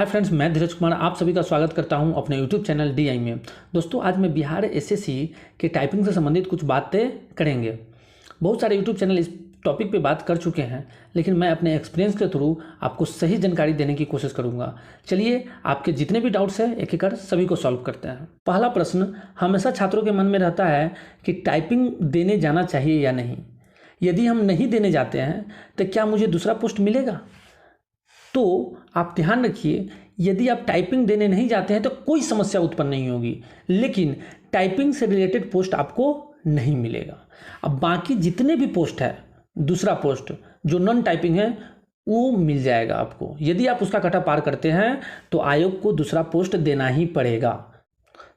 Hi friends, मैं धीरज कुमार आप सभी का स्वागत करता हूं अपने यूट्यूब चैनल DI में। दोस्तों, आज मैं बिहार SSC के टाइपिंग से संबंधित कुछ बातें करेंगे। बहुत सारे यूट्यूब चैनल इस टॉपिक पे बात कर चुके हैं, लेकिन मैं अपने एक्सपीरियंस के थ्रू आपको सही जानकारी देने की कोशिश करूंगा। चलिए, आपके जितने भी डाउट्स हैं एक एक कर सभी को सॉल्व करते हैं। पहला प्रश्न हमेशा छात्रों के मन में रहता है कि टाइपिंग देने जाना चाहिए या नहीं। यदि हम नहीं देने जाते हैं तो क्या मुझे दूसरा पोस्ट मिलेगा? तो आप ध्यान रखिए, यदि आप टाइपिंग देने नहीं जाते हैं तो कोई समस्या उत्पन्न नहीं होगी, लेकिन टाइपिंग से रिलेटेड पोस्ट आपको नहीं मिलेगा। अब बाकी जितने भी पोस्ट है, दूसरा पोस्ट जो नॉन टाइपिंग है वो मिल जाएगा आपको। यदि आप उसका कटा पार करते हैं तो आयोग को दूसरा पोस्ट देना ही पड़ेगा।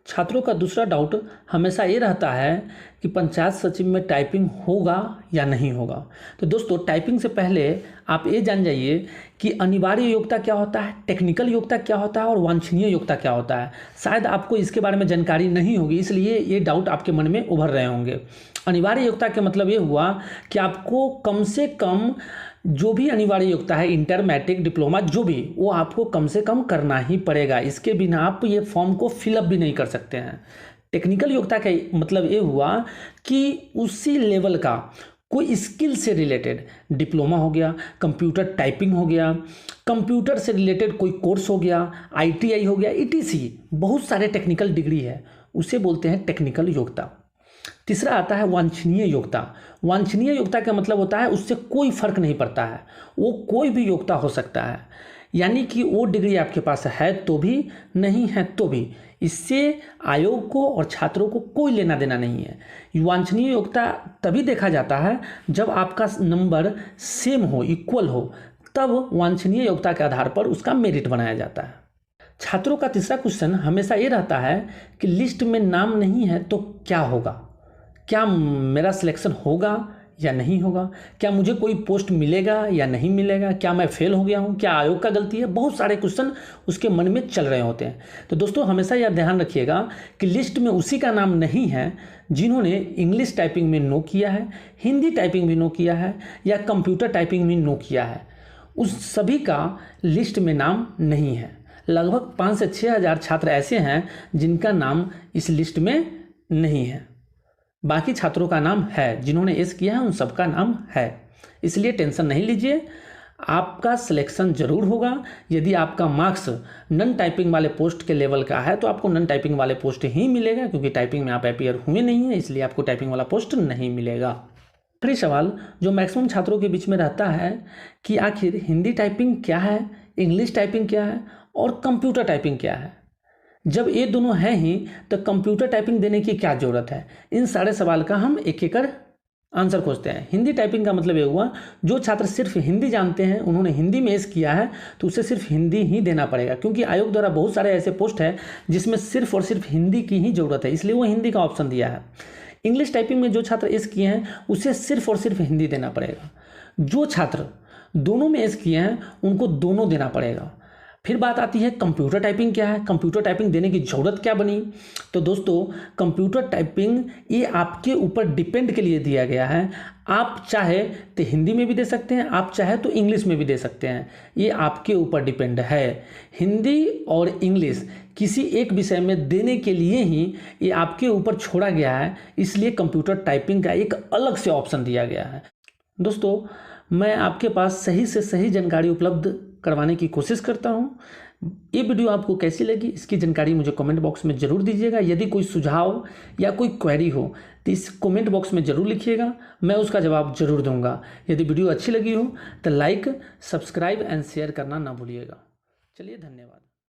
छात्रों का दूसरा डाउट हमेशा ये रहता है कि पंचायत सचिव में टाइपिंग होगा या नहीं होगा। तो दोस्तों, टाइपिंग से पहले आप ये जान जाइए कि अनिवार्य योग्यता क्या होता है, टेक्निकल योग्यता क्या होता है और वांछनीय योग्यता क्या होता है। शायद आपको इसके बारे में जानकारी नहीं होगी, इसलिए ये डाउट आपके मन में उभर रहे होंगे। अनिवार्य योग्यता का मतलब ये हुआ कि आपको कम से कम जो भी अनिवार्य योग्यता है, इंटर, मैट्रिक, डिप्लोमा, जो भी, वो आपको कम से कम करना ही पड़ेगा। इसके बिना आप ये फॉर्म को फिलअप भी नहीं कर सकते हैं। टेक्निकल योग्यता का मतलब ये हुआ कि उसी लेवल का कोई स्किल से रिलेटेड डिप्लोमा हो गया, कंप्यूटर टाइपिंग हो गया, कंप्यूटर से रिलेटेड कोई कोर्स हो गया, ITI हो गया, ETC, बहुत सारे टेक्निकल डिग्री है, उसे बोलते हैं टेक्निकल योग्यता। तीसरा आता है वांछनीय योग्यता। वांछनीय योग्यता का मतलब होता है उससे कोई फर्क नहीं पड़ता है, वो कोई भी योग्यता हो सकता है, यानी कि वो डिग्री आपके पास है तो भी, नहीं है तो भी, इससे आयोग को और छात्रों को कोई लेना देना नहीं है। वांछनीय योग्यता तभी देखा जाता है जब आपका नंबर सेम हो, इक्वल हो, तब वांछनीय योग्यता के आधार पर उसका मेरिट बनाया जाता है। छात्रों का तीसरा क्वेश्चन हमेशा ये रहता है कि लिस्ट में नाम नहीं है तो क्या होगा, क्या मेरा सिलेक्शन होगा या नहीं होगा, क्या मुझे कोई पोस्ट मिलेगा या नहीं मिलेगा, क्या मैं फेल हो गया हूँ, क्या आयोग का गलती है। बहुत सारे क्वेश्चन उसके मन में चल रहे होते हैं। तो दोस्तों, हमेशा यह ध्यान रखिएगा कि लिस्ट में उसी का नाम नहीं है जिन्होंने इंग्लिश टाइपिंग में नो किया है, हिंदी टाइपिंग में नो किया है या कंप्यूटर टाइपिंग में नो किया है। उस सभी का लिस्ट में नाम नहीं है। लगभग 5 से 6 हज़ार छात्र ऐसे हैं जिनका नाम इस लिस्ट में नहीं है। बाकी छात्रों का नाम है, जिन्होंने एस किया है उन सबका नाम है, इसलिए टेंशन नहीं लीजिए, आपका सिलेक्शन जरूर होगा। यदि आपका मार्क्स नॉन टाइपिंग वाले पोस्ट के लेवल का है तो आपको नॉन टाइपिंग वाले पोस्ट ही मिलेगा, क्योंकि टाइपिंग में आप अपीयर हुए नहीं है, इसलिए आपको टाइपिंग वाला पोस्ट नहीं मिलेगा। आखिरी सवाल जो मैक्सिमम छात्रों के बीच में रहता है कि आखिर हिंदी टाइपिंग क्या है, इंग्लिश टाइपिंग क्या है और कंप्यूटर टाइपिंग क्या है। जब ये दोनों हैं ही तो कंप्यूटर टाइपिंग देने की क्या ज़रूरत है। इन सारे सवाल का हम एक एक कर आंसर खोजते हैं। हिंदी टाइपिंग का मतलब ये हुआ, जो छात्र सिर्फ हिंदी जानते हैं, उन्होंने हिंदी में एस किया है तो उसे सिर्फ हिंदी ही देना पड़ेगा, क्योंकि आयोग द्वारा बहुत सारे ऐसे पोस्ट है जिसमें सिर्फ और सिर्फ हिंदी की ही ज़रूरत है, इसलिए वो हिंदी का ऑप्शन दिया है। इंग्लिश टाइपिंग में जो छात्र एस किए हैं उसे सिर्फ और सिर्फ हिंदी देना पड़ेगा। जो छात्र दोनों में एस किए हैं उनको दोनों देना पड़ेगा। फिर बात आती है कंप्यूटर टाइपिंग क्या है, कंप्यूटर टाइपिंग देने की ज़रूरत क्या बनी। तो दोस्तों, कंप्यूटर टाइपिंग ये आपके ऊपर डिपेंड के लिए दिया गया है। आप चाहे तो हिंदी में भी दे सकते हैं, आप चाहे तो इंग्लिश में भी दे सकते हैं, ये आपके ऊपर डिपेंड है। हिंदी और इंग्लिश किसी एक विषय में देने के लिए ही ये आपके ऊपर छोड़ा गया है, इसलिए कंप्यूटर टाइपिंग का एक अलग से ऑप्शन दिया गया है। दोस्तों, मैं आपके पास सही से सही जानकारी उपलब्ध करवाने की कोशिश करता हूं। ये वीडियो आपको कैसी लगी, इसकी जानकारी मुझे कमेंट बॉक्स में ज़रूर दीजिएगा। यदि कोई सुझाव या कोई क्वेरी हो तो इस कमेंट बॉक्स में ज़रूर लिखिएगा, मैं उसका जवाब ज़रूर दूंगा। यदि वीडियो अच्छी लगी हो तो लाइक, सब्सक्राइब एंड शेयर करना ना भूलिएगा। चलिए, धन्यवाद।